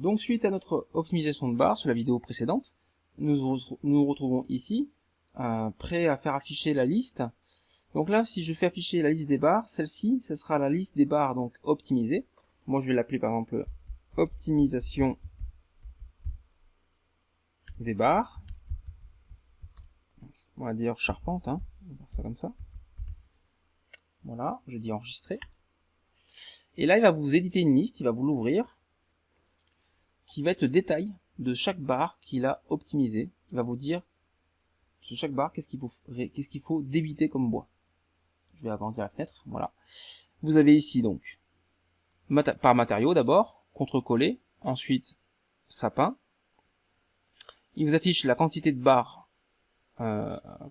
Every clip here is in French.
Donc suite à notre optimisation de barre sur la vidéo précédente, nous nous retrouvons ici, prêts à faire afficher la liste. Donc là, si je fais afficher la liste des barres, celle-ci, ce sera la liste des barres donc optimisées. Moi je vais l'appeler par exemple optimisation des barres. On va dire charpente, hein. On va faire ça comme ça. Voilà, je dis enregistrer. Et là, il va vous éditer une liste, il va vous l'ouvrir, qui va être le détail de chaque barre qu'il a optimisé. Il va vous dire sur chaque barre qu'est-ce qu'il faut débiter comme bois. Je vais agrandir la fenêtre, voilà. Vous avez ici donc par matériau d'abord, contre-collé, ensuite sapin. Il vous affiche la quantité de barres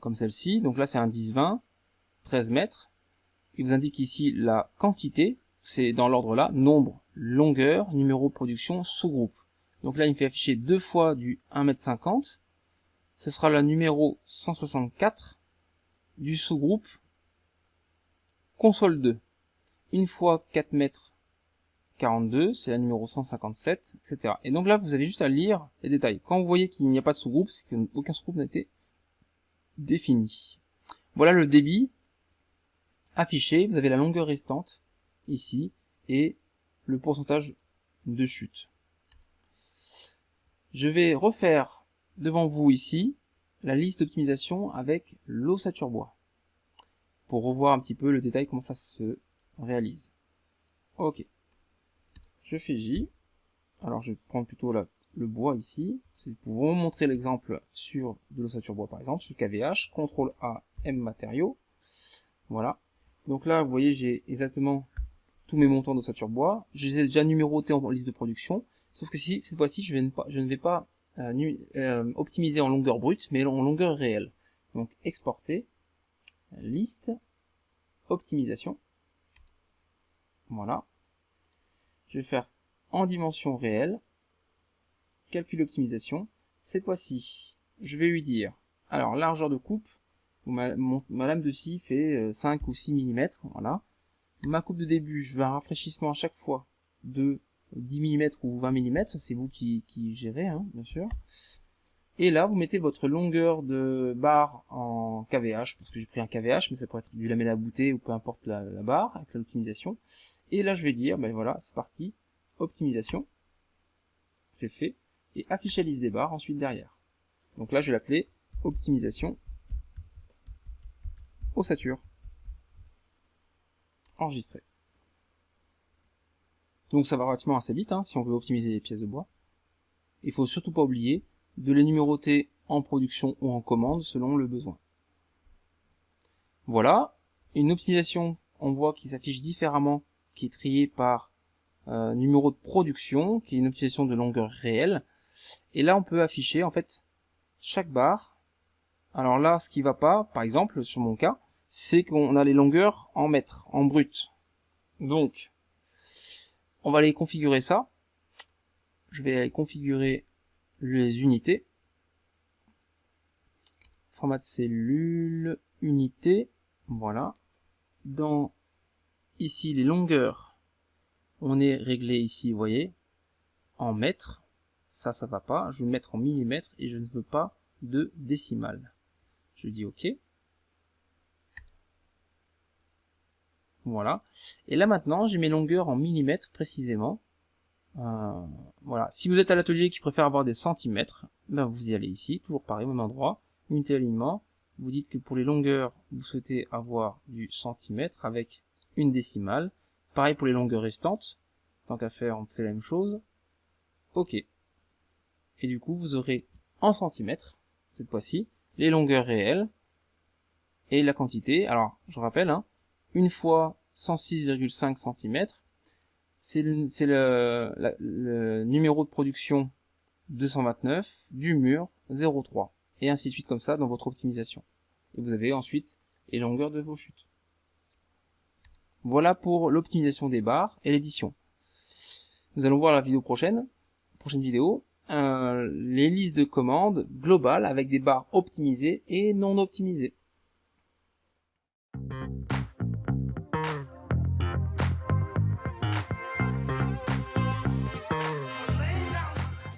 comme celle-ci, donc là c'est un 10-20, 13 mètres. Il vous indique ici la quantité, c'est dans l'ordre là, nombre, longueur, numéro de production, sous-groupe. Donc là il me fait afficher deux fois du 1,50 m, ce sera le numéro 164 du sous-groupe console 2. Une fois 4,42 m, c'est la numéro 157, etc. Et donc là, vous avez juste à lire les détails. Quand vous voyez qu'il n'y a pas de sous-groupe, c'est qu'aucun sous-groupe n'a été défini. Voilà le débit affiché. Vous avez la longueur restante ici et le pourcentage de chute. Je vais refaire devant vous ici la liste d'optimisation avec l'ossature bois pour revoir un petit peu le détail, comment ça se réalise. Ok. Je fais J. Alors je prends plutôt le bois ici. C'est pour vous montrer l'exemple sur de l'ossature bois par exemple, sur KVH, CTRL A, M matériaux. Voilà. Donc là, vous voyez, j'ai exactement tous mes montants d'ossature bois. Je les ai déjà numérotés en liste de production. Sauf que si cette fois-ci, je ne vais pas optimiser en longueur brute, mais en longueur réelle. Donc exporter, liste, optimisation. Voilà. Je vais faire en dimension réelle, calcul optimisation. Cette fois-ci, je vais lui dire, alors largeur de coupe, ma lame de scie fait 5 ou 6 mm, voilà. Ma coupe de début, je veux un rafraîchissement à chaque fois de 10 mm ou 20 mm, ça c'est vous qui gérez, hein, bien sûr. Et là, vous mettez votre longueur de barre en KVH, parce que j'ai pris un KVH, mais ça pourrait être du lamella voûté ou peu importe la barre, avec l'optimisation. Et là, je vais dire, ben voilà, c'est parti, optimisation, c'est fait, et afficher la liste des barres ensuite derrière. Donc là, je vais l'appeler optimisation ossature. Enregistrer. Donc ça va relativement assez vite, hein, si on veut optimiser les pièces de bois. Il faut surtout pas oublier de les numéroter en production ou en commande selon le besoin. Voilà, une optimisation, on voit qui s'affiche différemment, qui est triée par numéro de production, qui est une optimisation de longueur réelle. Et là, on peut afficher en fait chaque barre. Alors là, ce qui va pas, par exemple, sur mon cas, c'est qu'on a les longueurs en mètres, en brut. Donc, on va aller configurer ça. Je vais aller configurer les unités. Format de cellule, unité, voilà. Dans ici les longueurs, on est réglé ici, vous voyez, en mètres. Ça va pas. Je vais mettre en millimètres et je ne veux pas de décimales. Je dis OK. Voilà. Et là maintenant, j'ai mes longueurs en millimètres précisément. Voilà. Si vous êtes à l'atelier qui préfère avoir des centimètres, ben vous y allez ici, toujours pareil, au même endroit, unité alignement. Vous dites que pour les longueurs, vous souhaitez avoir du centimètre avec une décimale. Pareil pour les longueurs restantes. Tant qu'à faire, on fait la même chose. OK. Et du coup, vous aurez en centimètres, cette fois-ci, les longueurs réelles et la quantité. Alors, je rappelle, hein, une fois 106,5 cm, c'est le numéro de production 229 du mur 0,3 et ainsi de suite comme ça dans votre optimisation. Et vous avez ensuite les longueurs de vos chutes. Voilà pour l'optimisation des barres et l'édition. Nous allons voir la vidéo prochaine vidéo, les listes de commandes globales avec des barres optimisées et non optimisées.